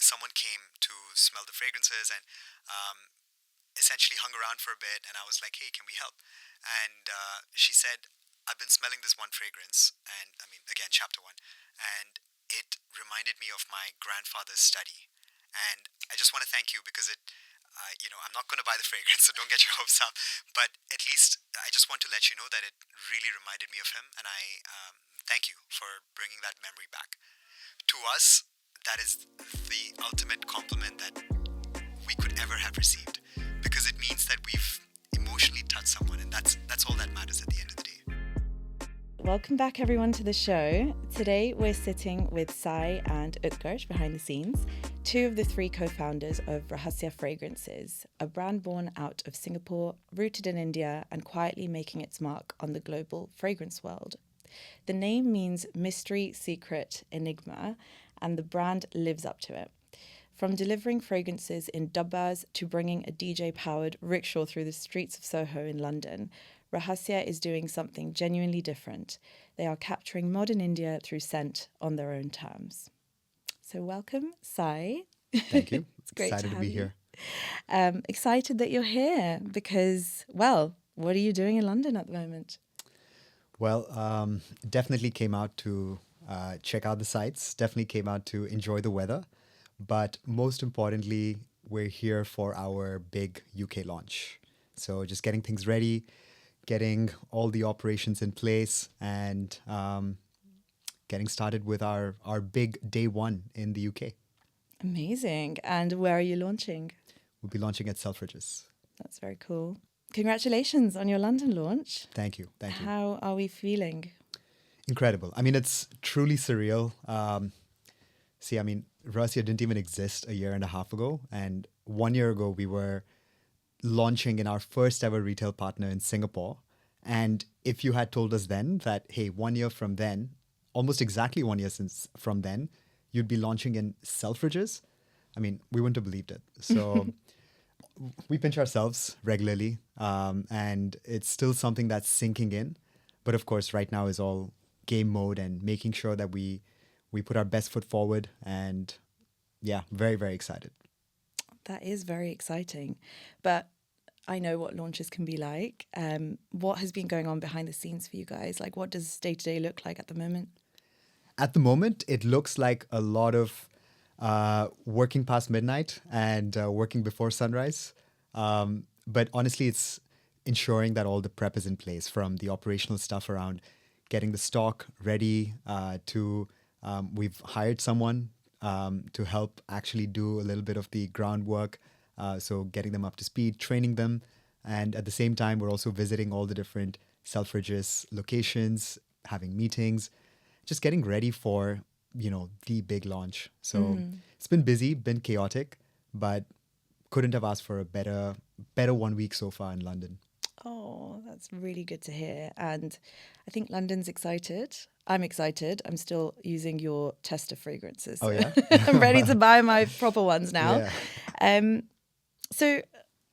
someone came to smell the fragrances and essentially hung around for a bit. And I was like, hey, can we help? And she said, I've been smelling this one fragrance. And I mean, again, chapter one. And it reminded me of my grandfather's study. And I just want to thank you because I'm not going to buy the fragrance, so don't get your hopes up. But at least I just want to let you know that it really reminded me of him. And I thank you for bringing that memory back. To us, that is the ultimate compliment that we could ever have received, because it means that we've emotionally touched someone, and that's all that matters at the end of the day. Welcome back, everyone, to the show. Today we're sitting with Sai and Utkarsh behind the scenes, two of the three co-founders of Rahasya Fragrances, a brand born out of Singapore, rooted in India, and quietly making its mark on the global fragrance world. The name means mystery, secret, enigma, and the brand lives up to it. From delivering fragrances in dabbas to bringing a DJ-powered rickshaw through the streets of Soho in London, Rahasya is doing something genuinely different. They are capturing modern India through scent on their own terms. So welcome, Sai. Thank you. It's great Excited to be here. Excited that you're here because, well, what are you doing in London at the moment? Well, definitely came out to check out the sites, definitely came out to enjoy the weather. But most importantly, we're here for our big UK launch. So just getting things ready, getting all the operations in place, and getting started with our big day one in the UK. Amazing. And where are you launching? We'll be launching at Selfridges. That's very cool. Congratulations on your London launch. Thank you. Thank you. How are we feeling? Incredible. I mean, it's truly surreal. Rahasya didn't even exist a year and a half ago. And 1 year ago, we were launching in our first ever retail partner in Singapore. And if you had told us then that, hey, 1 year from then, almost exactly 1 year from then, you'd be launching in Selfridges, I mean, we wouldn't have believed it. So we pinch ourselves regularly, and it's still something that's sinking in. But of course, right now is all game mode and making sure that we put our best foot forward. And yeah, very, very excited. That is very exciting. But I know what launches can be like. What has been going on behind the scenes for you guys? Like, what does day-to-day look like at the moment? At the moment, it looks like a lot of working past midnight and working before sunrise. But honestly, it's ensuring that all the prep is in place, from the operational stuff around getting the stock ready to we've hired someone to help actually do a little bit of the groundwork. So getting them up to speed, training them. And at the same time, we're also visiting all the different Selfridges locations, having meetings, just getting ready for, the big launch. So It's been busy, been chaotic, but couldn't have asked for a better 1 week so far in London. Oh, that's really good to hear. And I think London's excited. I'm excited. I'm still using your tester fragrances. Oh, yeah? I'm ready to buy my proper ones now. Yeah. So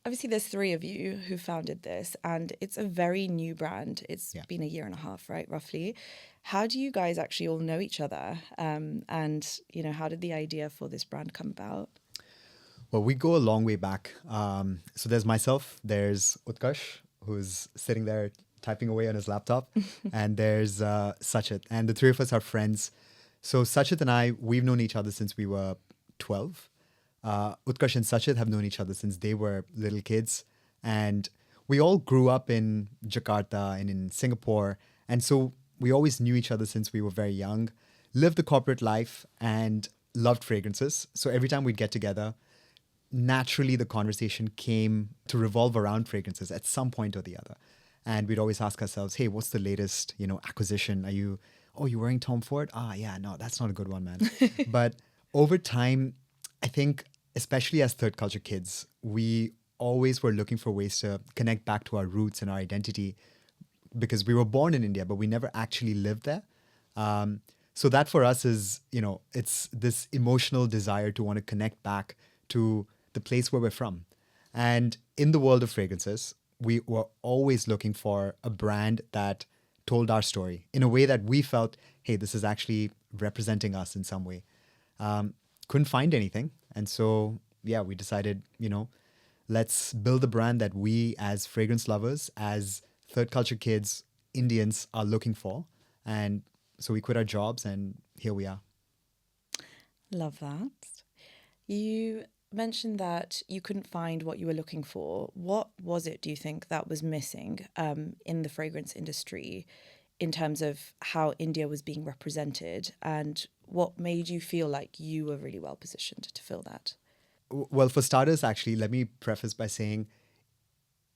obviously there's three of you who founded this, and it's a very new brand. It's been a year and a half, right, roughly. How do you guys actually all know each other? And, how did the idea for this brand come about? Well, we go a long way back. So there's myself, there's Utkarsh, who's sitting there typing away on his laptop, and there's Sachit, and the three of us are friends. So Sachit and I, we've known each other since we were 12. Utkarsh and Sachit have known each other since they were little kids, and we all grew up in Jakarta and in Singapore, and so we always knew each other since we were very young, lived the corporate life, and loved fragrances. So every time we'd get together, naturally the conversation came to revolve around fragrances at some point or the other. And we'd always ask ourselves, hey, what's the latest, acquisition? You're wearing Tom Ford? Yeah, no, that's not a good one, man. But over time, I think, especially as third culture kids, we always were looking for ways to connect back to our roots and our identity, because we were born in India, but we never actually lived there. So that for us is, it's this emotional desire to want to connect back to the place where we're from. And in the world of fragrances, we were always looking for a brand that told our story in a way that we felt, hey, this is actually representing us in some way. Couldn't find anything. And so, yeah, we decided, let's build a brand that we as fragrance lovers, as third culture kids, Indians are looking for. And so we quit our jobs and here we are. Love that. You mentioned that you couldn't find what you were looking for. What was it, do you think, that was missing in the fragrance industry in terms of how India was being represented? And what made you feel like you were really well positioned to fill that? Well, for starters, actually, let me preface by saying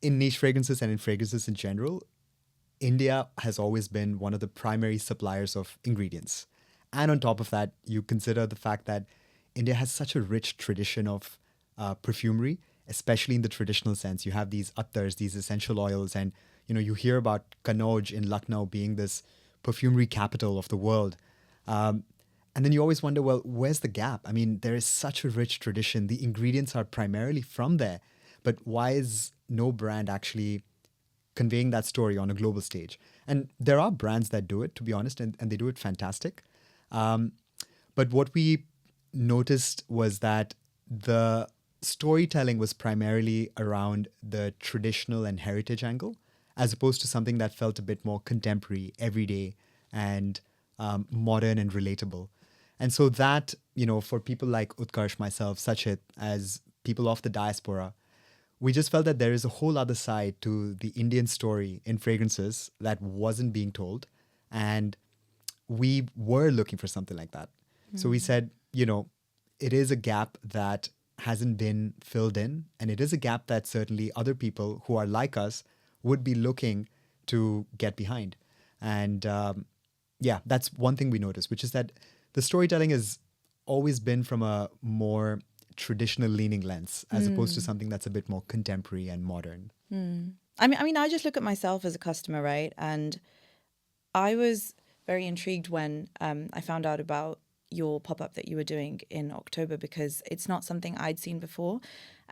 in niche fragrances and in fragrances in general, India has always been one of the primary suppliers of ingredients. And on top of that, you consider the fact that India has such a rich tradition of perfumery, especially in the traditional sense. You have these attars, these essential oils, and you hear about Kannauj in Lucknow being this perfumery capital of the world. And then you always wonder, well, where's the gap? I mean, there is such a rich tradition. The ingredients are primarily from there. But why is no brand actually conveying that story on a global stage? And there are brands that do it, to be honest, and they do it fantastic. But what we noticed was that the storytelling was primarily around the traditional and heritage angle, as opposed to something that felt a bit more contemporary, everyday, and modern and relatable. And so that, for people like Utkarsh, myself, Sachit, as people of the diaspora, we just felt that there is a whole other side to the Indian story in fragrances that wasn't being told. And we were looking for something like that. So we said, it is a gap that hasn't been filled in. And it is a gap that certainly other people who are like us would be looking to get behind. And yeah, that's one thing we noticed, which is that the storytelling has always been from a more traditional leaning lens, as opposed to something that's a bit more contemporary and modern. I mean, I just look at myself as a customer, right? And I was very intrigued when I found out about your pop-up that you were doing in October, because it's not something I'd seen before.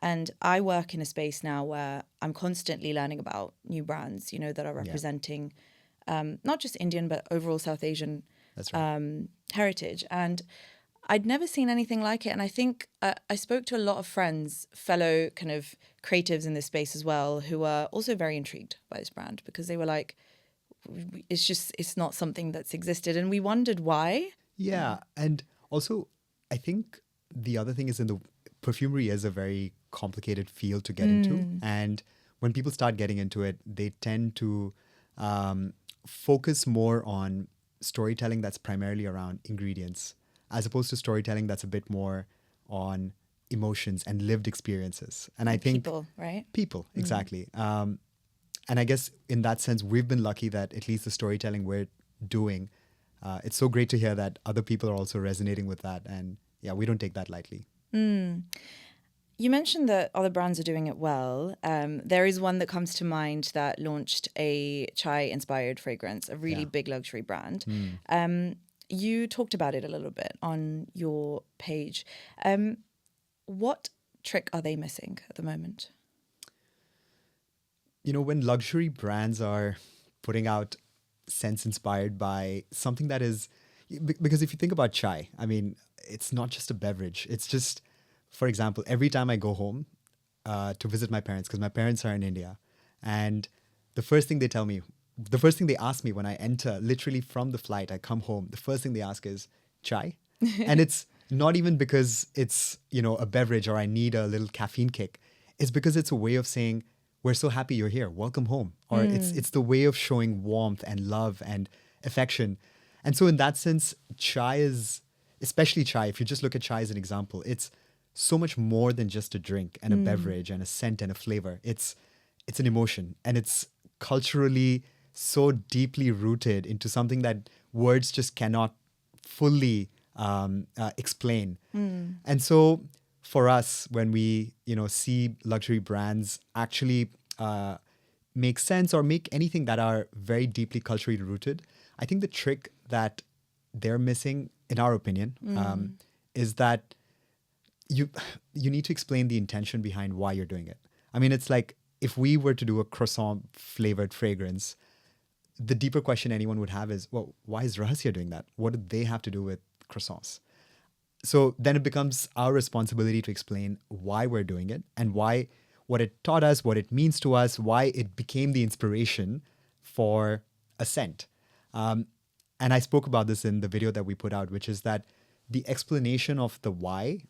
And I work in a space now where I'm constantly learning about new brands, that are representing not just Indian, but overall South Asian That's right. heritage. And I'd never seen anything like it. And I think I spoke to a lot of friends, fellow kind of creatives in this space as well, who were also very intrigued by this brand, because they were like, it's not something that's existed. And we wondered why. Yeah. And also, I think the other thing is perfumery is a very complicated field to get into. And when people start getting into it, they tend to focus more on storytelling that's primarily around ingredients, as opposed to storytelling that's a bit more on emotions and lived experiences. And I think people, right? People, exactly. And I guess in that sense, we've been lucky that at least the storytelling we're doing, it's so great to hear that other people are also resonating with that. And yeah, we don't take that lightly. You mentioned that other brands are doing it well. There is one that comes to mind that launched a chai-inspired fragrance, a really big luxury brand. You talked about it a little bit on your page. What trick are they missing at the moment? When luxury brands are putting out scents inspired by something that is, because if you think about chai, I mean, it's not just a beverage. It's just, for example, every time I go home to visit my parents, because my parents are in India, and the first thing they ask me when I enter, literally from the flight, I come home, the first thing they ask is chai. And it's not even because it's, a beverage or I need a little caffeine kick. It's because it's a way of saying, we're so happy you're here, welcome home. Or it's the way of showing warmth and love and affection. And so in that sense, chai is, especially chai, if you just look at chai as an example, it's so much more than just a drink and a beverage and a scent and a flavor. It's an emotion, and it's culturally so deeply rooted into something that words just cannot fully explain. And so for us, when we see luxury brands actually make sense or make anything that are very deeply culturally rooted, I think the trick that they're missing, in our opinion, is that you need to explain the intention behind why you're doing it. I mean, it's like if we were to do a croissant flavored fragrance, the deeper question anyone would have is, well, why is Rahasya doing that? What do they have to do with croissants? So then it becomes our responsibility to explain why we're doing it and why, what it taught us, what it means to us, why it became the inspiration for a scent. And I spoke about this in the video that we put out, which is that the explanation of the why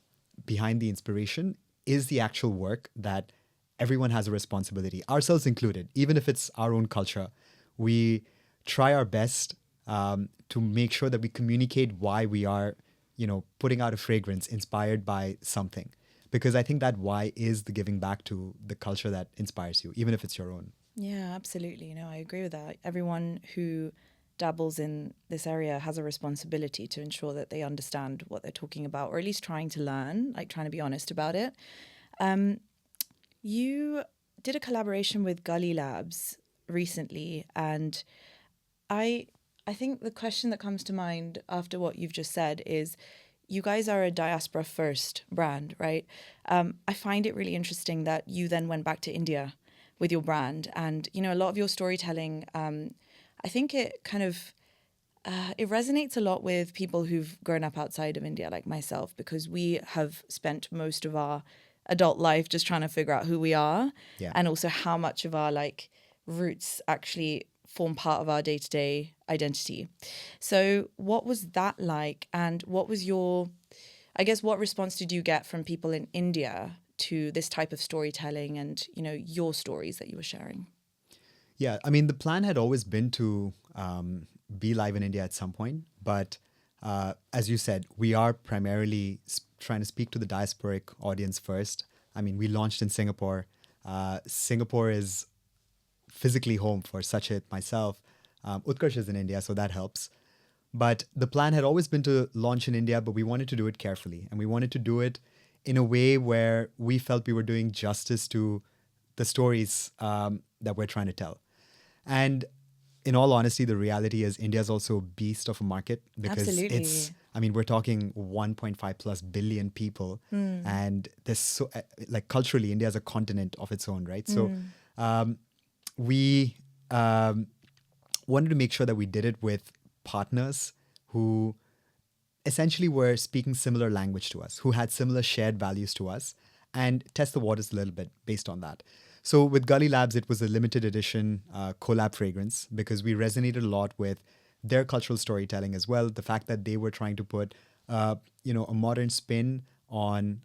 behind the inspiration is the actual work that everyone has a responsibility, ourselves included. Even if it's our own culture, we try our best to make sure that we communicate why we are, putting out a fragrance inspired by something. Because I think that why is the giving back to the culture that inspires you, even if it's your own. Yeah, absolutely. I agree with that. Everyone who dabbles in this area has a responsibility to ensure that they understand what they're talking about, or at least trying to learn, like trying to be honest about it. You did a collaboration with Gully Labs recently, and I think the question that comes to mind after what you've just said is, you guys are a diaspora first brand, right? I find it really interesting that you then went back to India with your brand, and a lot of your storytelling, I think it kind of it resonates a lot with people who've grown up outside of India, like myself, because we have spent most of our adult life just trying to figure out who we are, and also how much of our roots actually form part of our day-to-day identity. So what was that like, and what was what response did you get from people in India to this type of storytelling and your stories that you were sharing? Yeah, I mean, the plan had always been to be live in India at some point, but as you said, we are primarily trying to speak to the diasporic audience first. I mean, we launched in Singapore. Singapore is physically home for Sachit, myself. Utkarsh is in India, so that helps. But the plan had always been to launch in India, but we wanted to do it carefully. And we wanted to do it in a way where we felt we were doing justice to the stories that we're trying to tell. And in all honesty, the reality is India is also a beast of a market, because Absolutely. we're talking 1.5 plus billion people. And there's culturally, India is a continent of its own, right? So we wanted to make sure that we did it with partners who essentially were speaking similar language to us, who had similar shared values to us, and test the waters a little bit based on that. So with Gully Labs, it was a limited edition collab fragrance, because we resonated a lot with their cultural storytelling as well. The fact that they were trying to put, a modern spin on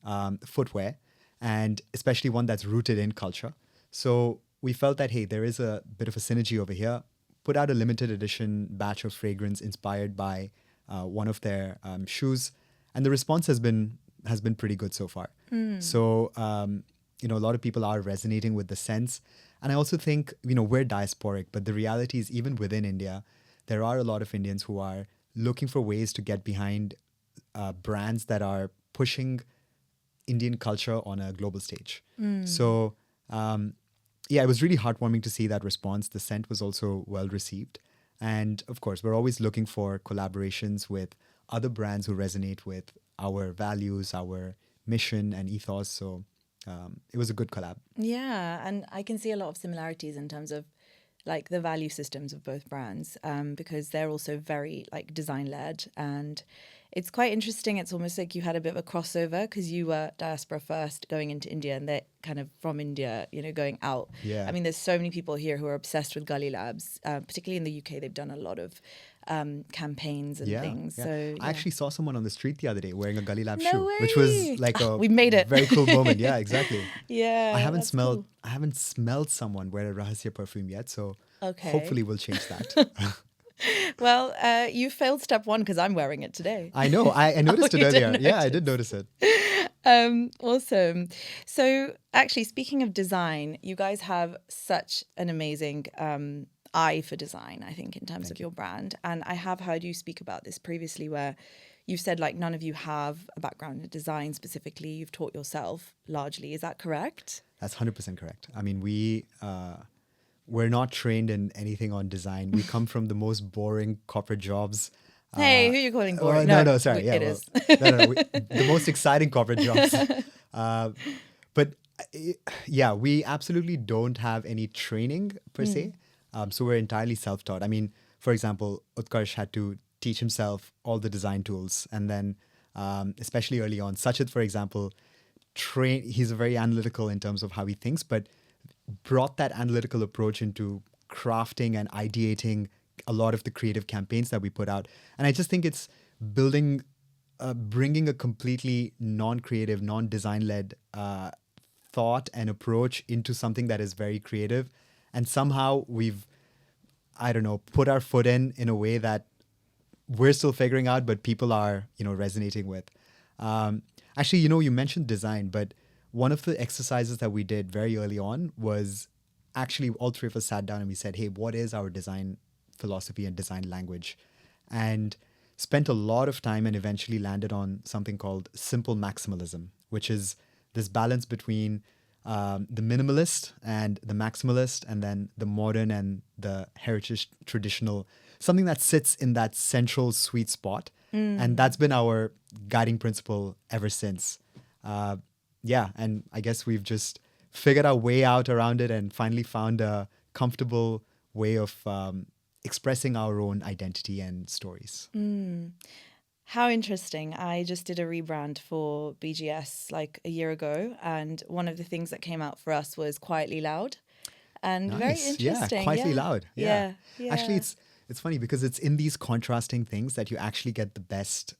footwear, and especially one that's rooted in culture. So we felt that, hey, there is a bit of a synergy over here. Put out a limited edition batch of fragrance inspired by one of their shoes, and the response has been pretty good so far. So a lot of people are resonating with the scents, and I also think we're diasporic, but the reality is, even within India, there are a lot of Indians who are looking for ways to get behind brands that are pushing Indian culture on a global stage. So it was really heartwarming to see that response. The scent was also well received. And of course, we're always looking for collaborations with other brands who resonate with our values, our mission and ethos. So it was a good collab. Yeah, and I can see a lot of similarities in terms of the value systems of both brands, because they're also very design led, and it's quite interesting. It's almost like you had a bit of a crossover, because you were diaspora first going into India, and they're kind of from India, going out. Yeah. I mean, there's so many people here who are obsessed with Gully Labs, particularly in the UK. They've done a lot of campaigns and things. Yeah. So I actually saw someone on the street the other day wearing a Gully Lab No shoe, way. which was We made it. very cool moment. Yeah, exactly. Yeah, I haven't that's smelled cool. I haven't smelled someone wear a Rahasya perfume yet, so Okay. hopefully we'll change that. Well, you failed step one because I'm wearing it today. I know. I noticed it you did earlier. Yeah, I notice. did notice it. Awesome. So, actually, speaking of design, you guys have such an amazing eye for design, I think, in terms of your brand. And I have heard you speak about this previously, where you've said none of you have a background in design specifically. You've taught yourself largely. Is that correct? That's 100% correct. I mean, we're not trained in anything on design. We come from the most boring corporate jobs. Hey, who are you calling boring? No, sorry. Yeah, it is. the most exciting corporate jobs. But we absolutely don't have any training per se. So we're entirely self-taught. I mean, for example, Utkarsh had to teach himself all the design tools, and then especially early on. Sachit, for example, he's very analytical in terms of how he thinks, but brought that analytical approach into crafting and ideating a lot of the creative campaigns that we put out. And I just think it's building, bringing a completely non-creative, non-design-led thought and approach into something that is very creative. And somehow we've, I don't know, put our foot in a way that we're still figuring out, but people are, resonating with. Actually, you mentioned design, but one of the exercises that we did very early on was actually all three of us sat down and we said, hey, what is our design philosophy and design language? And spent a lot of time and eventually landed on something called simple maximalism, which is this balance between the minimalist and the maximalist, and then the modern and the heritage traditional, something that sits in that central sweet spot. And that's been our guiding principle ever since. And I guess we've just figured our way out around it and finally found a comfortable way of expressing our own identity and stories. How interesting. I just did a rebrand for BGS like a year ago, and one of the things that came out for us was Quietly Loud. And very interesting. Yeah, quietly loud. Yeah. Actually, it's funny because it's in these contrasting things that you actually get the best,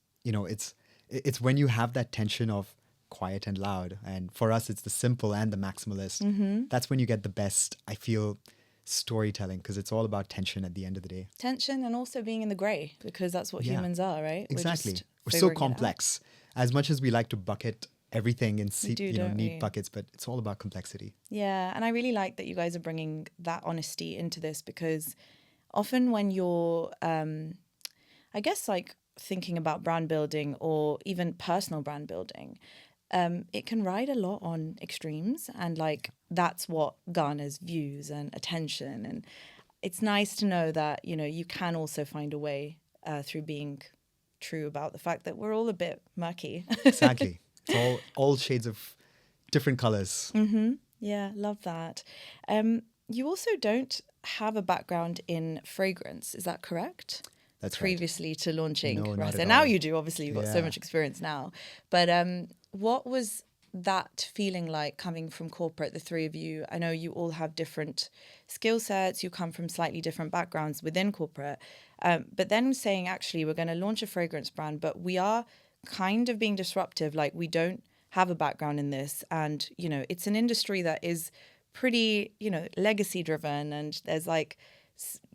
it's when you have that tension of quiet and loud. And for us, it's the simple and the maximalist. That's when you get the best, I feel, storytelling, because it's all about tension at the end of the day. Tension and also being in the grey, because that's what humans are, right? Exactly. We're so complex. As much as we like to bucket everything in neat buckets, but it's all about complexity. Yeah, and I really like that you guys are bringing that honesty into this, because often when you're, I guess, like thinking about brand building or even personal brand building, it can ride a lot on extremes, and like that's what garners views and attention. And it's nice to know that, you can also find a way through being true about the fact that we're all a bit murky. Exactly. It's all shades of different colors. Yeah, love that. You also don't have a background in fragrance, is that correct? That's previously to launching Rahasya. Now you do, obviously you've got so much experience now. But what was that feeling like coming from corporate, the three of you? I know you all have different skill sets, you come from slightly different backgrounds within corporate, but then saying, actually, we're going to launch a fragrance brand, but we are kind of being disruptive, like we don't have a background in this, and it's an industry that is pretty legacy driven, and there's like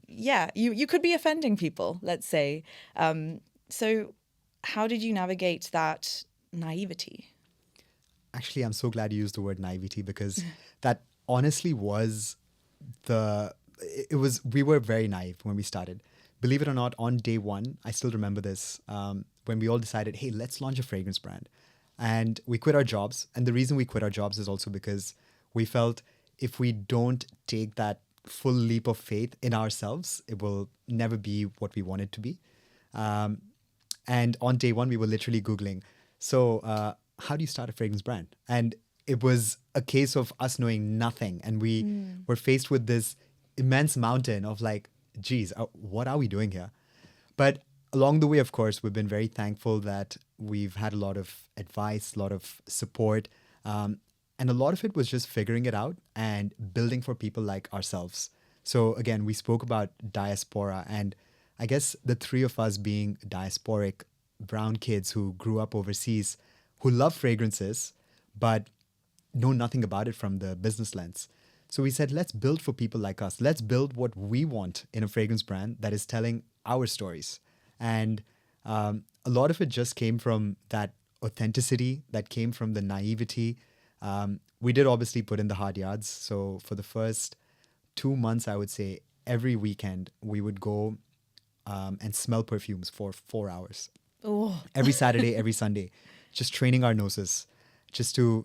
you could be offending people, let's say. So how did you navigate that naivety? Actually, I'm so glad you used the word naivety, because that honestly was we were very naive when we started. Believe it or not, on day one, I still remember this, when we all decided, hey, let's launch a fragrance brand. And we quit our jobs. And the reason we quit our jobs is also because we felt if we don't take that full leap of faith in ourselves, it will never be what we want it to be. And on day one, we were literally Googling, so how do you start a fragrance brand? And it was a case of us knowing nothing. And we were faced with this immense mountain of like, geez, what are we doing here? But along the way, of course, we've been very thankful that we've had a lot of advice, a lot of support. And a lot of it was just figuring it out and building for people like ourselves. So again, we spoke about diaspora, and I guess the three of us being diasporic brown kids who grew up overseas, who love fragrances, but know nothing about it from the business lens. So we said, let's build for people like us. Let's build what we want in a fragrance brand that is telling our stories. And a lot of it just came from that authenticity, that came from the naivety. We did obviously put in the hard yards. So for the first 2 months, I would say every weekend we would go and smell perfumes for 4 hours. Oh. Every Saturday, every Sunday, just training our noses, just to,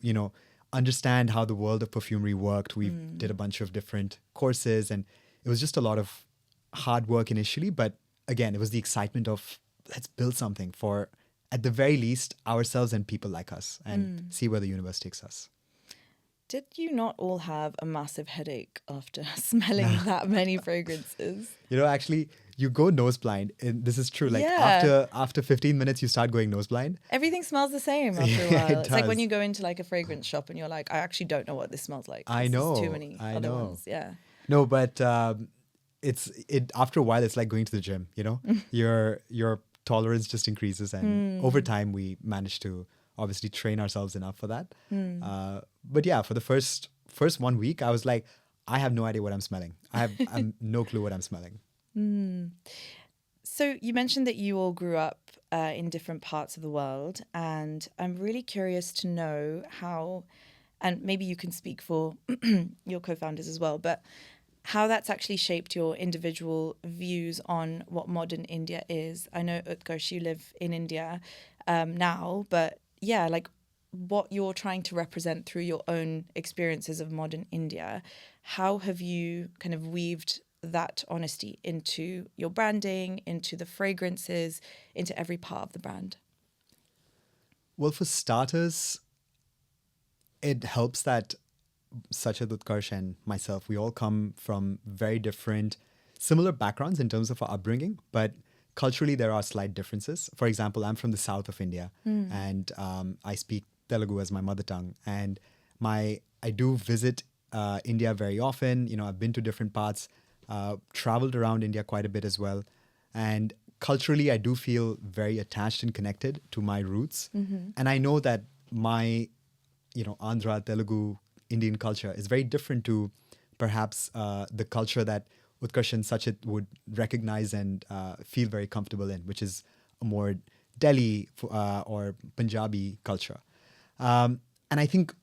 understand how the world of perfumery worked. We did a bunch of different courses, and it was just a lot of hard work initially. But again, it was the excitement of let's build something for, at the very least, ourselves and people like us, and see where the universe takes us. Did you not all have a massive headache after smelling that many fragrances? Actually, you go nose blind, and this is true. Like Yeah. after 15 minutes, you start going nose blind. Everything smells the same after a Yeah, while. it It's like when does. you go into like a fragrance shop and you're like, I actually don't know what this smells like I because there's too know, many I other know. ones. Yeah. No, but it after a while, it's like going to the gym. Your tolerance just increases, and over time, we manage to obviously train ourselves enough for that. But yeah, for the first 1 week, I was like, I have no idea what I'm smelling. I'm no clue what I'm smelling. So you mentioned that you all grew up in different parts of the world, and I'm really curious to know how, and maybe you can speak for your co-founders as well, but how that's actually shaped your individual views on what modern India is. I know, Utkarsh, you live in India now, but yeah, like what you're trying to represent through your own experiences of modern India, how have you kind of weaved that honesty into your branding, into the fragrances, into every part of the brand? Well, for starters, it helps that Sachit, Utkarsh, and myself, we all come from very different, similar backgrounds in terms of our upbringing, but culturally there are slight differences. For example, I'm from the south of India, and I speak Telugu as my mother tongue, and I do visit India very often. I've been to different parts, traveled around India quite a bit as well, and culturally I do feel very attached and connected to my roots, and I know that my Andhra, Telugu, Indian culture is very different to perhaps the culture that Utkarsh and Sachit would recognize and feel very comfortable in, which is a more Delhi or Punjabi culture. And I think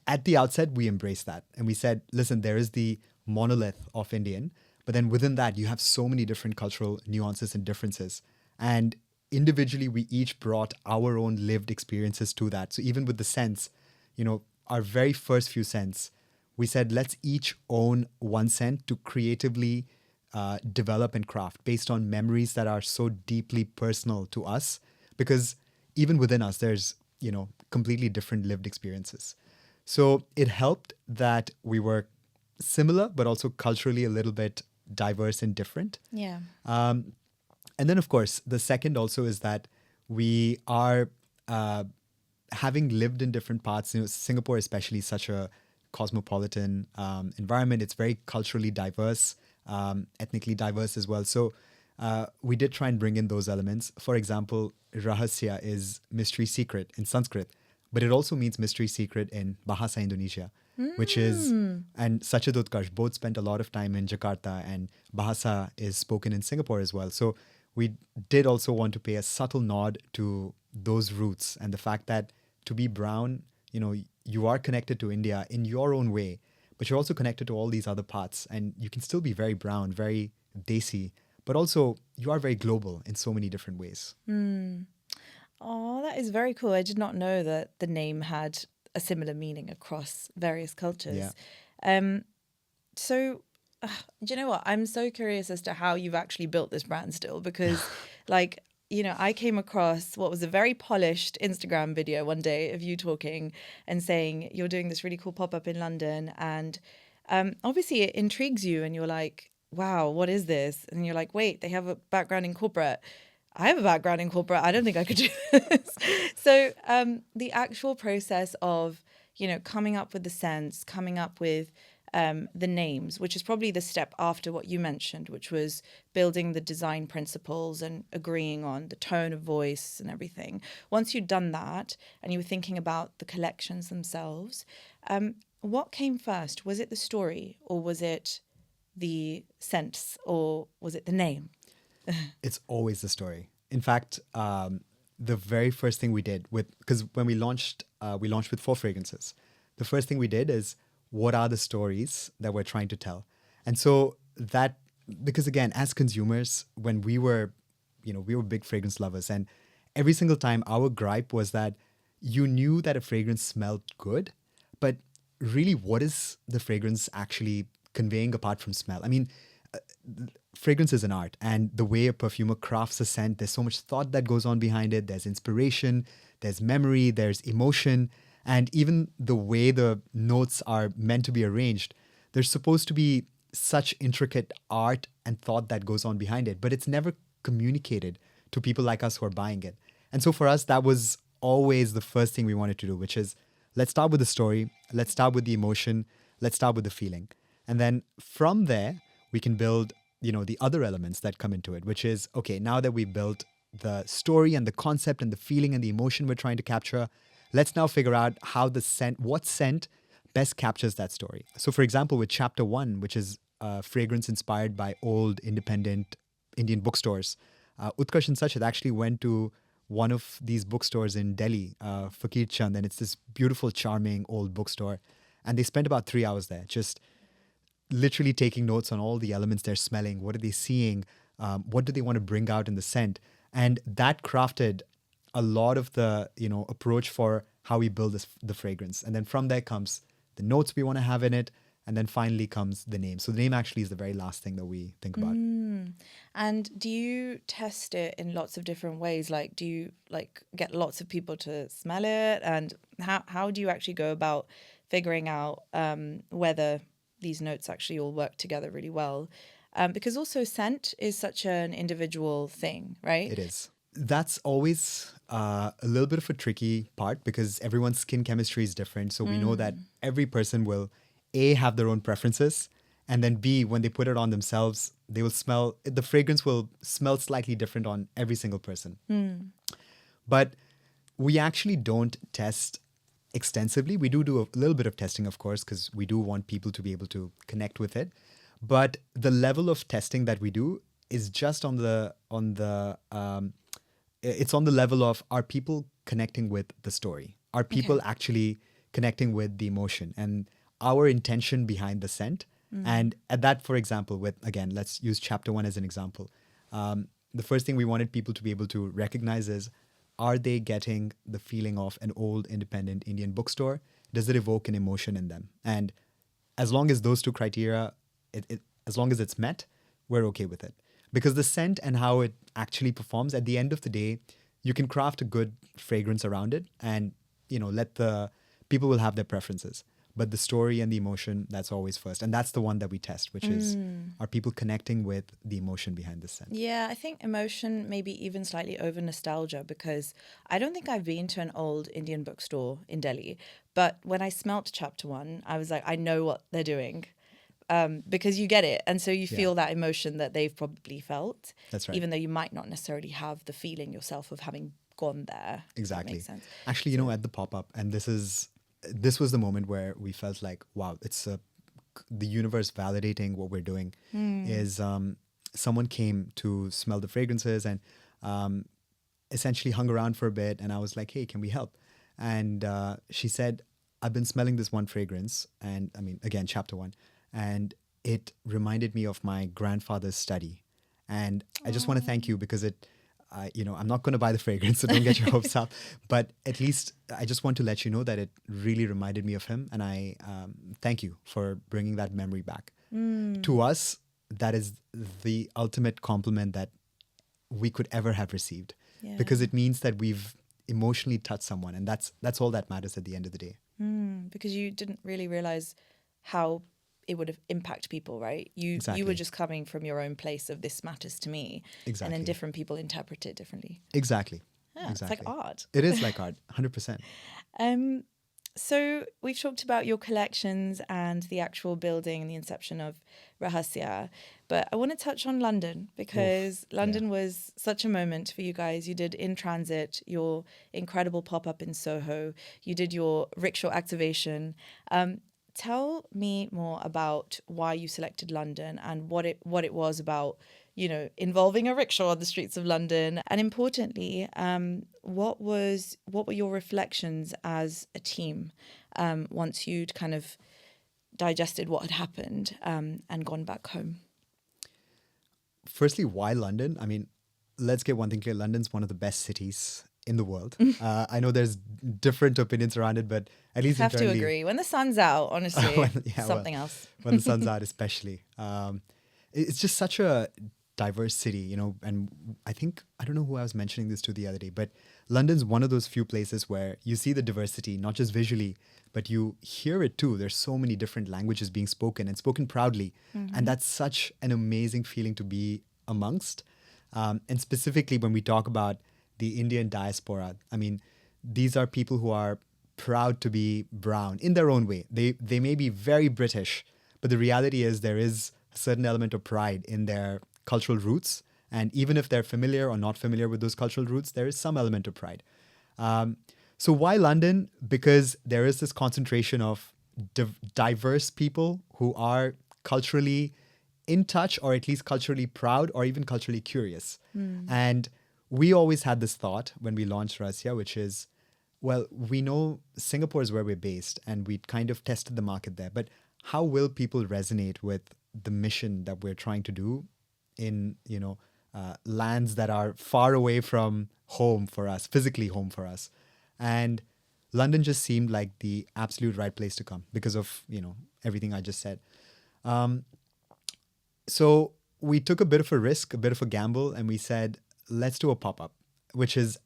at the outset, we embraced that. And we said, listen, there is the monolith of Indian, but then within that, you have so many different cultural nuances and differences. And individually, we each brought our own lived experiences to that. So even with the scents, our very first few scents, we said, let's each own one scent to creatively develop and craft based on memories that are so deeply personal to us. Because even within us, there's, completely different lived experiences. So it helped that we were similar, but also culturally a little bit diverse and different. Yeah. And then, of course, the second also is that we are having lived in different parts. Singapore, especially, such a cosmopolitan environment. It's very culturally diverse, ethnically diverse as well. So we did try and bring in those elements. For example, Rahasya is mystery secret in Sanskrit, but it also means mystery secret in Bahasa, Indonesia, which is, and Sachit Utkarsh both spent a lot of time in Jakarta, and Bahasa is spoken in Singapore as well. So we did also want to pay a subtle nod to those roots and the fact that to be brown, you are connected to India in your own way, but you're also connected to all these other parts, and you can still be very brown, very desi, but also you are very global in so many different ways. Oh, that is very cool. I did not know that the name had a similar meaning across various cultures. So, do you know what? I'm so curious as to how you've actually built this brand still, because I came across what was a very polished Instagram video one day of you talking and saying you're doing this really cool pop-up in London. And obviously it intrigues you and you're like, wow, what is this? And you're like, wait, they have a background in corporate. I have a background in corporate. I don't think I could do this. So the actual process of, coming up with the scents, coming up with the names, which is probably the step after what you mentioned, which was building the design principles and agreeing on the tone of voice and everything. Once you'd done that and you were thinking about the collections themselves, what came first? Was it the story, or was it the scents, or was it the name? It's always the story. In fact, the very first thing we did because when we launched with 4 fragrances. The first thing we did is, what are the stories that we're trying to tell? And so that, because again, as consumers, when we were big fragrance lovers, and every single time our gripe was that you knew that a fragrance smelled good, but really, what is the fragrance actually conveying apart from smell? I mean, fragrance is an art, and the way a perfumer crafts a scent, there's so much thought that goes on behind it. There's inspiration, there's memory, there's emotion. And even the way the notes are meant to be arranged, there's supposed to be such intricate art and thought that goes on behind it, but it's never communicated to people like us who are buying it. And so for us, that was always the first thing we wanted to do, which is let's start with the story, let's start with the emotion, let's start with the feeling. And then from there, we can build, the other elements that come into it, which is, okay, now that we built the story and the concept and the feeling and the emotion we're trying to capture, let's now figure out what scent best captures that story. So for example, with chapter 1, which is a fragrance inspired by old independent Indian bookstores, Utkarsh and Sachit actually went to one of these bookstores in Delhi, Fakir Chand, and it's this beautiful, charming old bookstore. And they spent about 3 hours there, just literally taking notes on all the elements they're smelling. What are they seeing? What do they want to bring out in the scent? And that crafted a lot of the approach for how we build the fragrance. And then from there comes the notes we want to have in it. And then finally comes the name. So the name actually is the very last thing that we think about. And do you test it in lots of different ways? Like, do you get lots of people to smell it? And how do you actually go about figuring out whether these notes actually all work together really well? Because also scent is such an individual thing, right? It is. That's always a little bit of a tricky part because everyone's skin chemistry is different. So we know that every person will A, have their own preferences, and then B, when they put it on themselves, the fragrance will smell slightly different on every single person. But we actually don't test extensively. We do a little bit of testing, of course, because we do want people to be able to connect with it. But the level of testing that we do is just it's on the level of, are people connecting with the story? Are people actually connecting with the emotion and our intention behind the scent? And at that, for example, let's use chapter 1 as an example. The first thing we wanted people to be able to recognize is, are they getting the feeling of an old independent Indian bookstore? Does it evoke an emotion in them? And as long as those two criteria, as long as it's met, we're okay with it. Because the scent and how it actually performs, at the end of the day, you can craft a good fragrance around it and, let the people will have their preferences. But the story and the emotion, that's always first. And that's the one that we test, which is, are people connecting with the emotion behind the scent? Yeah, I think emotion, maybe even slightly over nostalgia, because I don't think I've been to an old Indian bookstore in Delhi. But when I smelt chapter 1, I was like, I know what they're doing. Because you get it. And so you feel that emotion that they've probably felt. That's right. Even though you might not necessarily have the feeling yourself of having gone there. Exactly. That makes sense. Actually, at the pop-up, and this was the moment where we felt like, wow, it's the universe validating what we're doing. Is someone came to smell the fragrances and essentially hung around for a bit. And I was like, hey, can we help? And she said, I've been smelling this one fragrance. And I mean, again, chapter 1. And it reminded me of my grandfather's study. And I just want to thank you because I'm not going to buy the fragrance, so don't get your hopes up. But at least I just want to let you know that it really reminded me of him. And I thank you for bringing that memory back. To us, that is the ultimate compliment that we could ever have received. Because it means that we've emotionally touched someone. And that's all that matters at the end of the day. Because you didn't really realize how it would have impacted people, right? You were just coming from your own place of this matters to me. Exactly. And then different people interpret it differently. Exactly. Yeah, exactly. It's like art. It is like art, 100%. So we've talked about your collections and the actual building and the inception of Rahasya, but I want to touch on London because London was such a moment for you guys. You did In Transit, your incredible pop-up in Soho. You did your rickshaw activation. Tell me more about why you selected London and what it was about, involving a rickshaw on the streets of London. And importantly, what were your reflections as a team once you'd kind of digested what had happened and gone back home? Firstly, why London? I mean, let's get one thing clear. London's one of the best cities in the world. I know there's different opinions around it, but at least have to agree. When the sun's out, honestly, something else. When the sun's out, especially. It's just such a diverse city, and I don't know who I was mentioning this to the other day, but London's one of those few places where you see the diversity, not just visually, but you hear it too. There's so many different languages being spoken and spoken proudly. And that's such an amazing feeling to be amongst. And specifically when we talk about the Indian diaspora, I mean, these are people who are proud to be brown in their own way. They may be very British, but the reality is there is a certain element of pride in their cultural roots. And even if they're familiar or not familiar with those cultural roots, there is some element of pride. So why London? Because there is this concentration of diverse people who are culturally in touch, or at least culturally proud, or even culturally curious. And we always had this thought when we launched Rahasya, which is, well, we know Singapore is where we're based and we kind of tested the market there, but how will people resonate with the mission that we're trying to do in, lands that are far away from home for us, physically home for us? And London just seemed like the absolute right place to come because of, everything I just said. So we took a bit of a risk, a bit of a gamble, and we said, let's do a pop-up, which is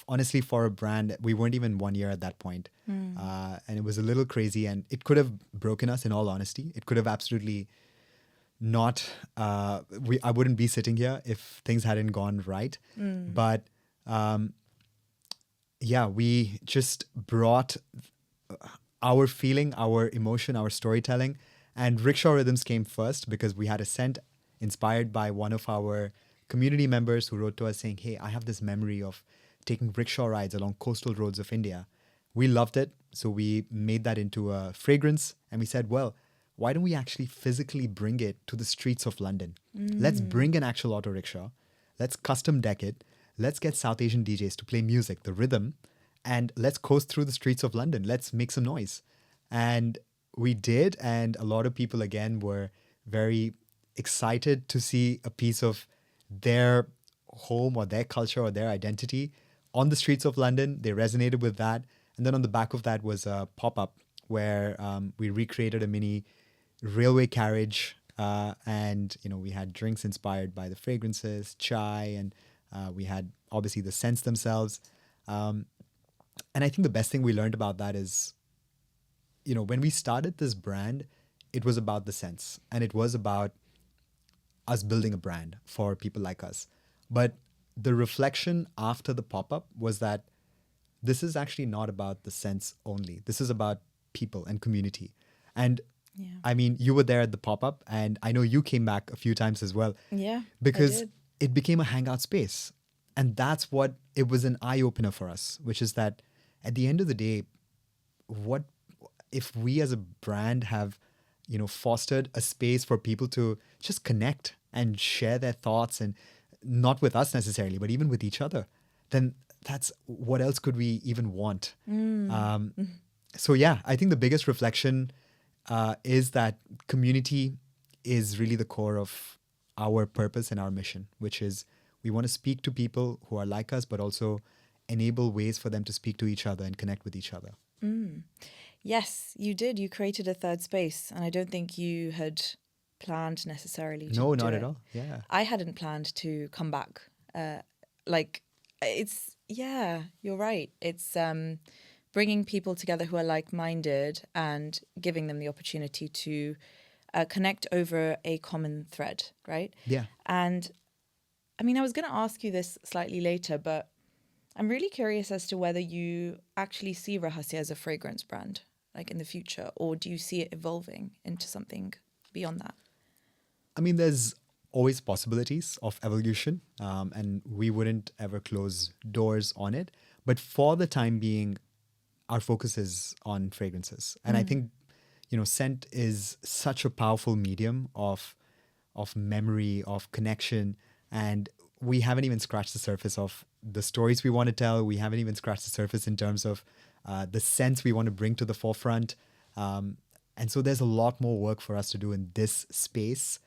honestly for a brand, we weren't even 1 year at that point. And it was a little crazy, and it could have broken us in all honesty. It could have absolutely not, I wouldn't be sitting here if things hadn't gone right. But we just brought our feeling, our emotion, our storytelling, and Rickshaw Rhythms came first because we had a scent inspired by one of our community members who wrote to us saying, hey, I have this memory of taking rickshaw rides along coastal roads of India. We loved it. So we made that into a fragrance and we said, well, why don't we actually physically bring it to the streets of London? Let's bring an actual auto rickshaw. Let's custom deck it. Let's get South Asian DJs to play music, the rhythm, and let's coast through the streets of London. Let's make some noise. And we did. And a lot of people, again, were very excited to see a piece of their home or their culture or their identity on the streets of London. They resonated with that. And then on the back of that was a pop-up where we recreated a mini railway carriage. And, we had drinks inspired by the fragrances, chai, and we had obviously the scents themselves. And I think the best thing we learned about that is, when we started this brand, it was about the scents and it was about us building a brand for people like us. But the reflection after the pop-up was that this is actually not about the scents only. This is about people and community. And I mean, you were there at the pop-up and I know you came back a few times as well. Yeah, because it became a hangout space. And that's what, it was an eye-opener for us, which is that at the end of the day, what if we as a brand have, fostered a space for people to just connect and share their thoughts, and not with us necessarily, but even with each other, then that's, what else could we even want? So yeah, I think the biggest reflection is that community is really the core of our purpose and our mission, which is we want to speak to people who are like us, but also enable ways for them to speak to each other and connect with each other. Yes, you did. You created a third space, and I don't think you had planned necessarily to No, do not it. at all. Yeah. I hadn't planned to come back. You're right. It's bringing people together who are like-minded and giving them the opportunity to connect over a common thread, right? Yeah. And I mean, I was going to ask you this slightly later, but I'm really curious as to whether you actually see Rahasya as a fragrance brand, like in the future, or do you see it evolving into something beyond that? I mean, there's always possibilities of evolution, and we wouldn't ever close doors on it. But for the time being, our focus is on fragrances. And I think, scent is such a powerful medium of memory, of connection. And we haven't even scratched the surface of the stories we want to tell. We haven't even scratched the surface in terms of the scents we want to bring to the forefront. And so there's a lot more work for us to do in this space.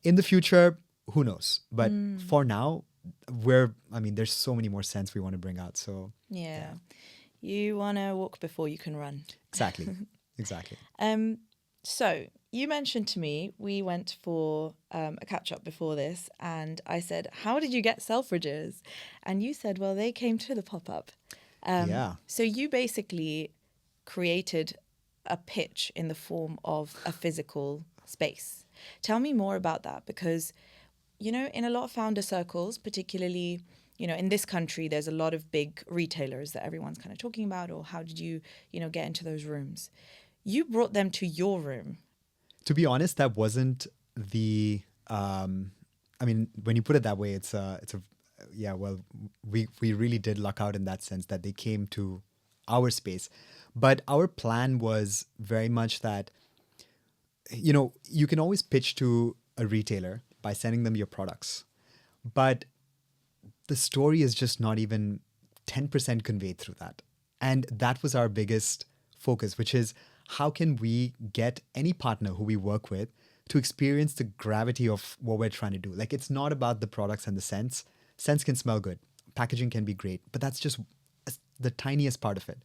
In the future, who knows? But for now, there's so many more scents we want to bring out. So yeah. You want to walk before you can run. Exactly. Exactly. So you mentioned to me, we went for a catch up before this, and I said, how did you get Selfridges? And you said, well, they came to the pop up. Yeah. So you basically created a pitch in the form of a physical space. Tell me more about that, because, you know, in a lot of founder circles, particularly, you know, in this country, there's a lot of big retailers that everyone's kind of talking about, or how did you, you know, get into those rooms? You brought them to your room. To be honest, that wasn't the. I mean, when you put it that way, it's a. Yeah. Well, we really did luck out in that sense that they came to our space, but our plan was very much that, you know, you can always pitch to a retailer by sending them your products, but the story is just not even 10% conveyed through that. And that was our biggest focus, which is how can we get any partner who we work with to experience the gravity of what we're trying to do? Like, it's not about the products and the scents. Scents can smell good, packaging can be great, but that's just the tiniest part of it.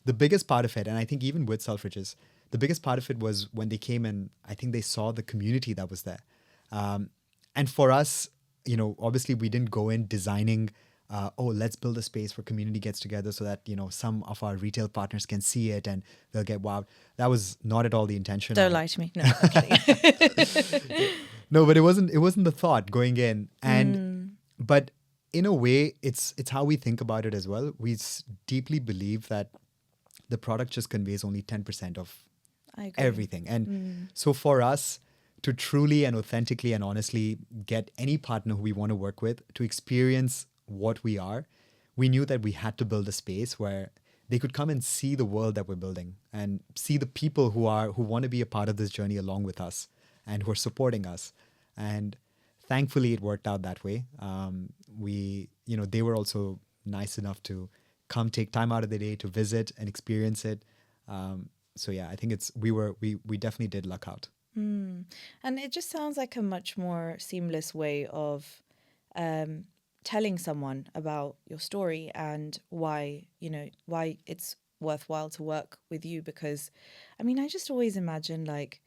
The biggest part of it, and I think even with Selfridges, the biggest part of it was when they came and I think they saw the community that was there. And for us, you know, obviously we didn't go in designing, oh, let's build a space where community gets together so that, you know, some of our retail partners can see it and they'll get wowed. That was not at all the intention. Don't lie to me. No, I'm kidding. No, but it wasn't the thought going in. And but in a way, it's how we think about it as well. We deeply believe that the product just conveys only 10% of I agree. everything. And so for us to truly and authentically and honestly get any partner who we want to work with to experience what we are, we knew that we had to build a space where they could come and see the world that we're building and see the people who want to be a part of this journey along with us and who are supporting us. And thankfully it worked out that way. They were also nice enough to come take time out of the day to visit and experience it. So yeah, I think we definitely did luck out. And it just sounds like a much more seamless way of telling someone about your story and why it's worthwhile to work with you. Because, I mean, I just always imagine like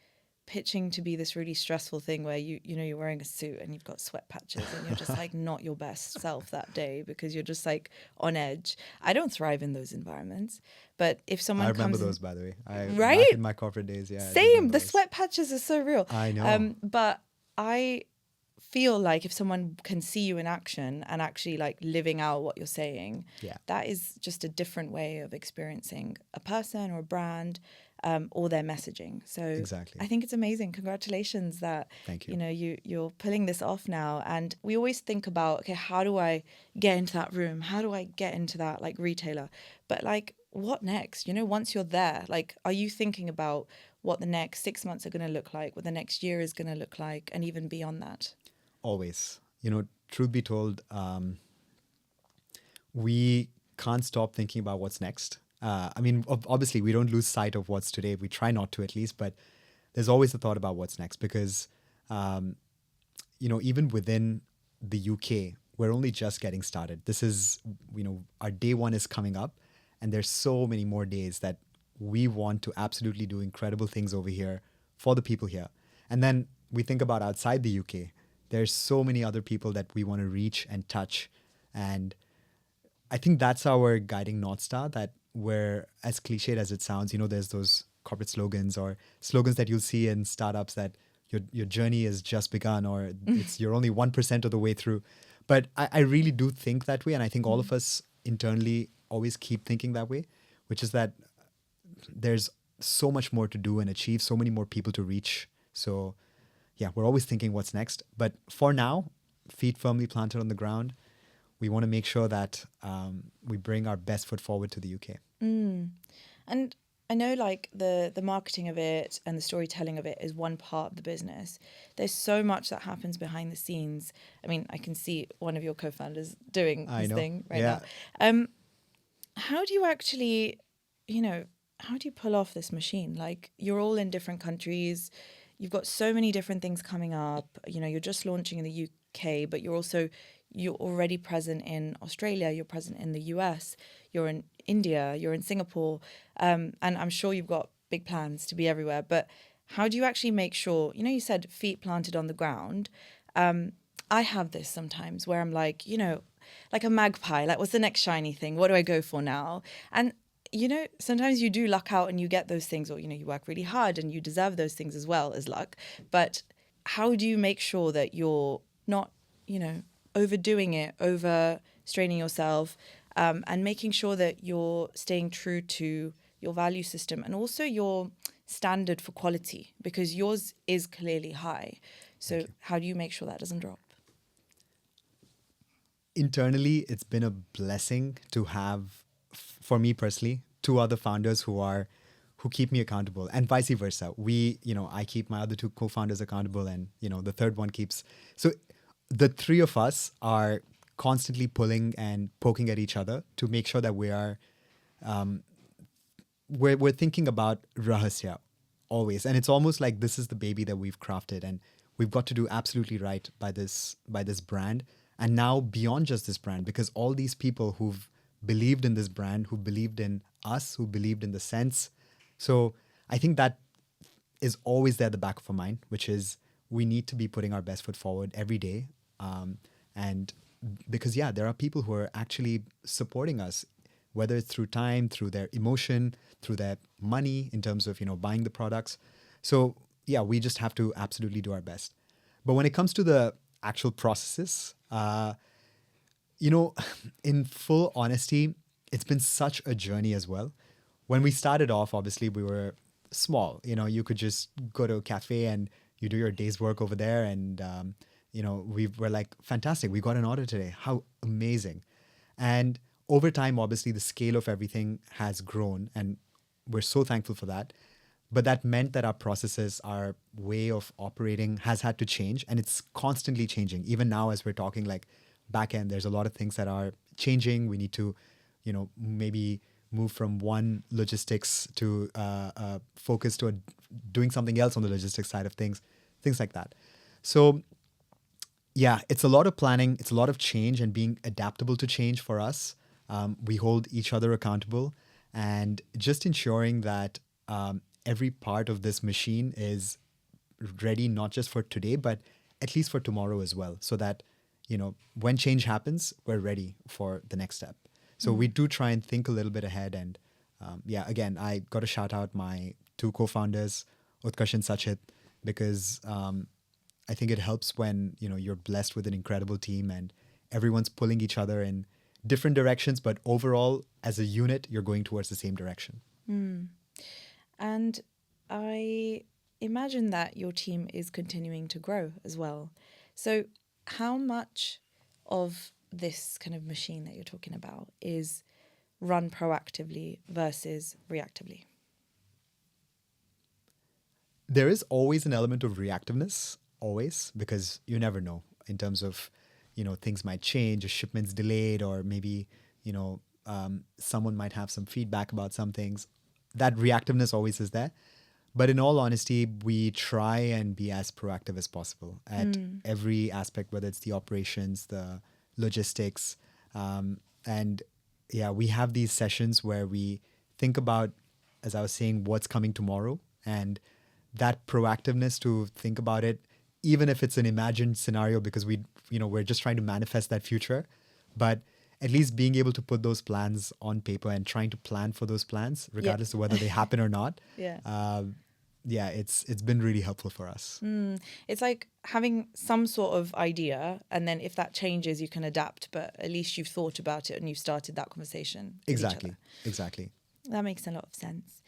pitching to be this really stressful thing where you're wearing a suit and you've got sweat patches and you're just like not your best self that day because you're just like on edge. I don't thrive in those environments, but if someone I remember comes those, by the way. Right? Back in my corporate days, yeah. Same. The sweat patches are so real. I know. But I feel like if someone can see you in action and actually like living out what you're saying, that is just a different way of experiencing a person or a brand. Or their messaging. So exactly. I think it's amazing. Congratulations that Thank you. You know you're pulling this off now. And we always think about, okay, how do I get into that room? How do I get into that like retailer? But like, what next? You know, once you're there, like, are you thinking about what the next 6 months are going to look like, what the next year is going to look like, and even beyond that? Always. You know, truth be told, we can't stop thinking about what's next. I mean, obviously, we don't lose sight of what's today. We try not to, at least, but there's always a thought about what's next because, even within the UK, we're only just getting started. This is, our day one is coming up, and there's so many more days that we want to absolutely do incredible things over here for the people here. And then we think about outside the UK. There's so many other people that we want to reach and touch. And I think that's our guiding North Star, that where, as cliched as it sounds, there's those corporate slogans or slogans that you'll see in startups that your journey has just begun or you're only 1% of the way through. But I really do think that way. And I think all of us internally always keep thinking that way, which is that there's so much more to do and achieve, so many more people to reach. So yeah, we're always thinking what's next. But for now, feet firmly planted on the ground. We want to make sure that we bring our best foot forward to the UK. And I know like the marketing of it and the storytelling of it is one part of the business. There's so much that happens behind the scenes. I mean, I can see one of your co-founders doing this thing right now. How do you actually, how do you pull off this machine? Like, you're all in different countries. You've got so many different things coming up. You're just launching in the UK, but you're already present in Australia, you're present in the US, you're in India, you're in Singapore, and I'm sure you've got big plans to be everywhere. But how do you actually make sure, you said feet planted on the ground. I have this sometimes where I'm like, like a magpie, like what's the next shiny thing? What do I go for now? And, sometimes you do luck out and you get those things, or, you work really hard and you deserve those things as well as luck. But how do you make sure that you're not, overdoing it, over straining yourself, and making sure that you're staying true to your value system and also your standard for quality, because yours is clearly high. So how do you make sure that doesn't drop? Internally, it's been a blessing to have, for me personally, two other founders who keep me accountable, and vice versa. I keep my other two co-founders accountable, and the third one keeps. So the three of us are constantly pulling and poking at each other to make sure that we're thinking about Rahasya always, and it's almost like this is the baby that we've crafted, and we've got to do absolutely right by this brand. And now beyond just this brand, because all these people who've believed in this brand, who believed in us, who believed in the sense. So I think that is always there at the back of our mind, which is we need to be putting our best foot forward every day. And because, there are people who are actually supporting us, whether it's through time, through their emotion, through their money, in terms of, buying the products. So, we just have to absolutely do our best. But when it comes to the actual processes, in full honesty, it's been such a journey as well. When we started off, obviously, we were small. You could just go to a cafe and you do your day's work over there. And, we were like, fantastic, we got an order today. How amazing. And over time, obviously, the scale of everything has grown, and we're so thankful for that. But that meant that our processes, our way of operating has had to change, and it's constantly changing. Even now, as we're talking, like back end, there's a lot of things that are changing. We need to, maybe move from one logistics to focus to doing something else on the logistics side of things like that. So, it's a lot of planning. It's a lot of change and being adaptable to change for us. We hold each other accountable, and just ensuring that every part of this machine is ready, not just for today, but at least for tomorrow as well. So that, when change happens, we're ready for the next step. So we do try and think a little bit ahead. And again, I got to shout out my two co-founders, Utkarsh and Sachit, because I think it helps when, you're blessed with an incredible team and everyone's pulling each other in different directions, but overall, as a unit, you're going towards the same direction. And I imagine that your team is continuing to grow as well. So how much of this kind of machine that you're talking about is run proactively versus reactively? There is always an element of reactiveness, always, because you never know in terms of, things might change, a shipment's delayed, or maybe, someone might have some feedback about some things. That reactiveness always is there. But in all honesty, we try and be as proactive as possible at every aspect, whether it's the operations, the logistics. We have these sessions where we think about, as I was saying, what's coming tomorrow, and that proactiveness to think about it, even if it's an imagined scenario, because we're just trying to manifest that future, but at least being able to put those plans on paper and trying to plan for those plans, regardless of whether they happen or not. It's been really helpful for us. It's like having some sort of idea, and then if that changes, you can adapt, but at least you've thought about it and you've started that conversation. Exactly. That makes a lot of sense.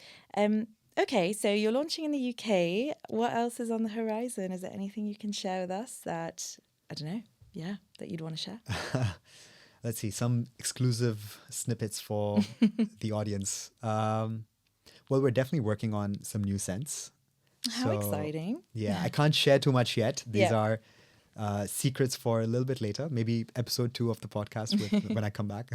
Okay, so you're launching in the UK. What else is on the horizon? Is there anything you can share with us that, I don't know, that you'd want to share? Let's see, some exclusive snippets for the audience. Well, we're definitely working on some new scents. How exciting. Yeah, I can't share too much yet. These are secrets for a little bit later, maybe episode 2 of the podcast when I come back.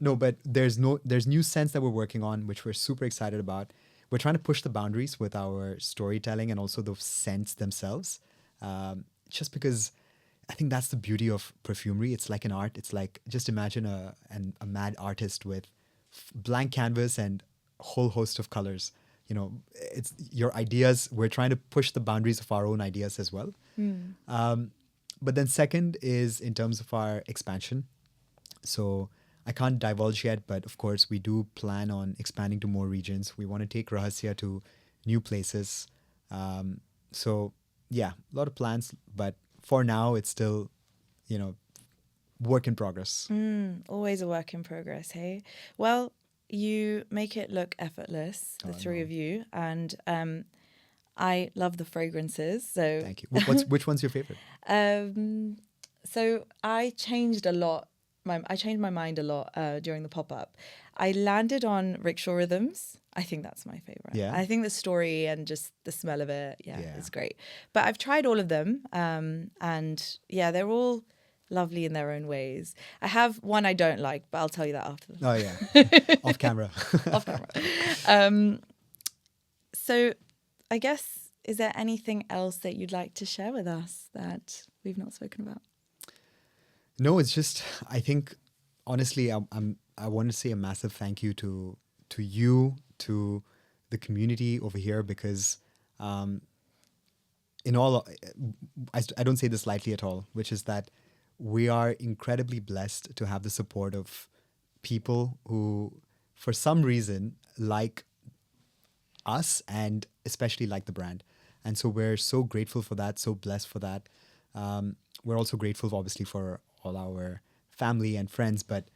No, but there's new scents that we're working on, which we're super excited about. We're trying to push the boundaries with our storytelling and also the scents themselves. Just because I think that's the beauty of perfumery. It's like an art. It's like, just imagine a mad artist with blank canvas and a whole host of colors. it's your ideas. We're trying to push the boundaries of our own ideas as well. But then second is in terms of our expansion. So I can't divulge yet, but of course we do plan on expanding to more regions. We want to take Rahasya to new places. So yeah, a lot of plans, but for now it's still, work in progress. Always a work in progress, hey? Well, you make it look effortless, the three of you, and I love the fragrances. So Thank you. Which one's your favorite? So I changed a lot. I changed my mind a lot during the pop-up. I landed on Rickshaw Rhythms. I think that's my favorite. Yeah. I think the story and just the smell of it, Yeah. it's great. But I've tried all of them, and yeah, they're all lovely in their own ways. I have one I don't like, but I'll tell you that after. Oh yeah, off camera. Off camera. So I guess, is there anything else that you'd like to share with us that we've not spoken about? No, it's just, I think, honestly, I want to say a massive thank you to you, to the community over here, because I don't say this lightly at all, which is that we are incredibly blessed to have the support of people who, for some reason, like us and especially like the brand. And so we're so grateful for that, so blessed for that. We're also grateful, obviously, for all our family and friends, but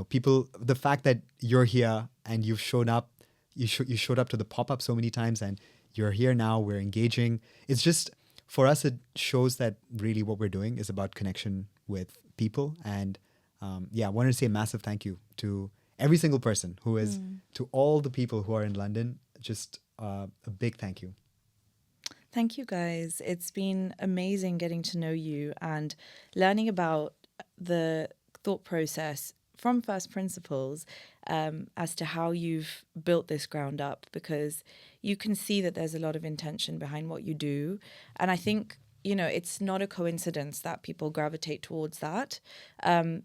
people, the fact that you're here and you've shown up, you showed up to the pop-up so many times and you're here now, we're engaging. It's just, for us, it shows that really what we're doing is about connection with people. And I wanted to say a massive thank you to every single person who is, to all the people who are in London, just a big thank you. Thank you, guys. It's been amazing getting to know you and learning about the thought process from first principles as to how you've built this ground up, because you can see that there's a lot of intention behind what you do. And I think, it's not a coincidence that people gravitate towards that,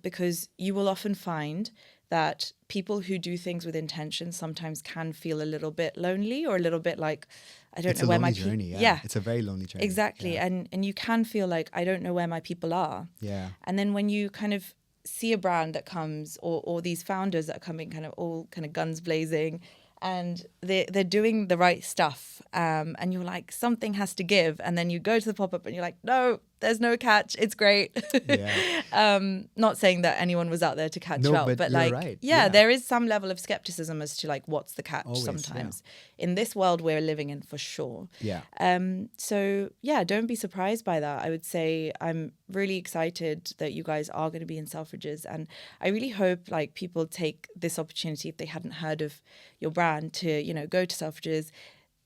because you will often find that people who do things with intention sometimes can feel a little bit lonely or a little bit like, I don't know where my people... journey, yeah. It's a very lonely journey. Exactly. Yeah. And you can feel like, I don't know where my people are. Yeah. And then when you kind of see a brand that comes, or these founders that are coming kind of all kind of guns blazing, and they're doing the right stuff, and you're like, something has to give. And then you go to the pop-up and you're like, no, there's no catch. It's great. Yeah. Not saying that anyone was out there to catch you out, but you're like, right. yeah, there is some level of skepticism as to like, what's the catch sometimes in this world we're living in, for sure. Yeah. So yeah, don't be surprised by that. I would say I'm really excited that you guys are going to be in Selfridges, and I really hope like people take this opportunity, if they hadn't heard of your brand, to go to Selfridges,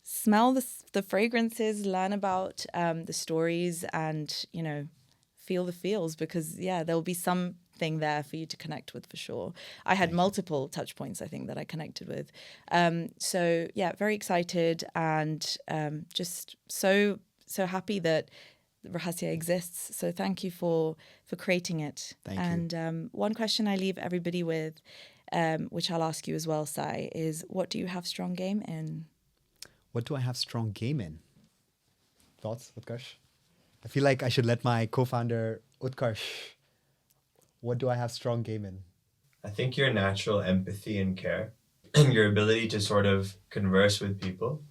smell the fragrances, learn about the stories, and feel the feels, because there'll be something there for you to connect with, for sure. I had multiple touch points, I think, that I connected with. So yeah, very excited, and just so happy that Rahasya exists. So thank you for creating it. Thank you. And one question I leave everybody with, which I'll ask you as well, Sai, is what do you have strong game in? What do I have strong game in? Thoughts, Utkarsh? I feel like I should let my co-founder, Utkarsh, what do I have strong game in? I think your natural empathy and care, and your ability to sort of converse with people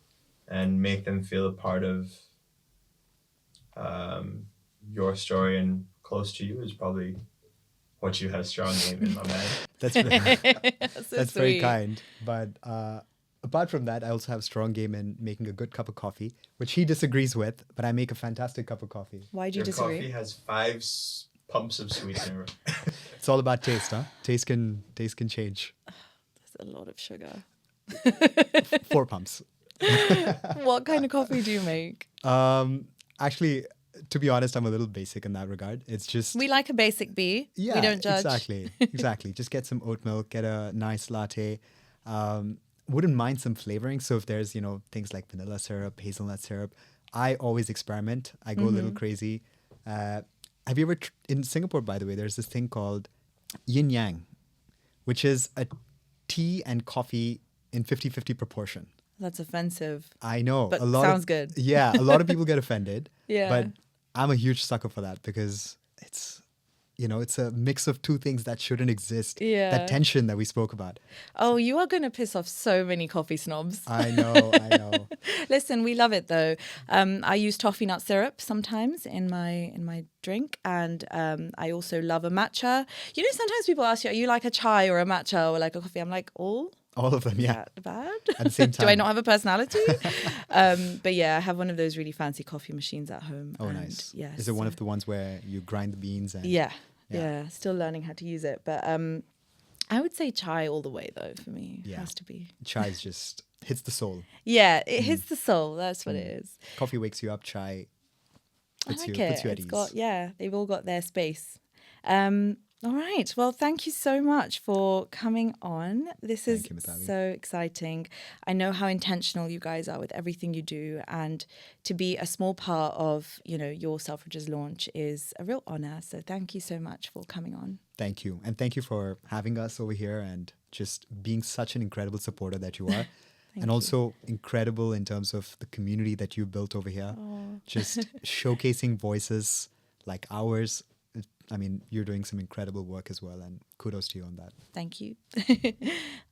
and make them feel a part of your story and close to you is probably what you have strong game in, my man. That's very kind. But apart from that, I also have strong game in making a good cup of coffee, which he disagrees with, but I make a fantastic cup of coffee. Why do you disagree? Your coffee has 5 pumps of sweetener. It's all about taste, huh? Taste can change. There's a lot of sugar. 4 pumps. What kind of coffee do you make? Actually, to be honest, I'm a little basic in that regard. It's just... We like a basic bee. Yeah, we don't judge. Exactly. Just get some oat milk, get a nice latte. Wouldn't mind some flavoring. So if there's, things like vanilla syrup, hazelnut syrup, I always experiment. I go a little crazy. Have you ever... in Singapore, by the way, there's this thing called yin yang, which is a tea and coffee in 50-50 proportion. That's offensive. I know. But a lot sounds of, good. Yeah, a lot of people get offended. Yeah. But I'm a huge sucker for that because it's, it's a mix of two things that shouldn't exist. Yeah. That tension that we spoke about. Oh, you are going to piss off so many coffee snobs. I know. Listen, we love it though. I use toffee nut syrup sometimes in my drink, and I also love a matcha. Sometimes people ask you, are you like a chai or a matcha or like a coffee? I'm like, all of them, yeah. that bad? At the same time. Do I not have a personality? But yeah, I have one of those really fancy coffee machines at home. Oh, and nice. Yeah, Is it one of the ones where you grind the beans? And Yeah. Still learning how to use it, but I would say chai all the way though. For me, it has to be. Chai just hits the soul. Yeah, it hits the soul. That's what it is. Coffee wakes you up. Chai puts I like you it. at ease. They've all got their space. All right. Well, thank you so much for coming on. This is so exciting. I know how intentional you guys are with everything you do, and to be a small part of, your Selfridges launch is a real honor. So thank you so much for coming on. Thank you. And thank you for having us over here and just being such an incredible supporter that you are. And also incredible in terms of the community that you built over here. Just showcasing voices like ours. I mean, you're doing some incredible work as well, and kudos to you on that. Thank you.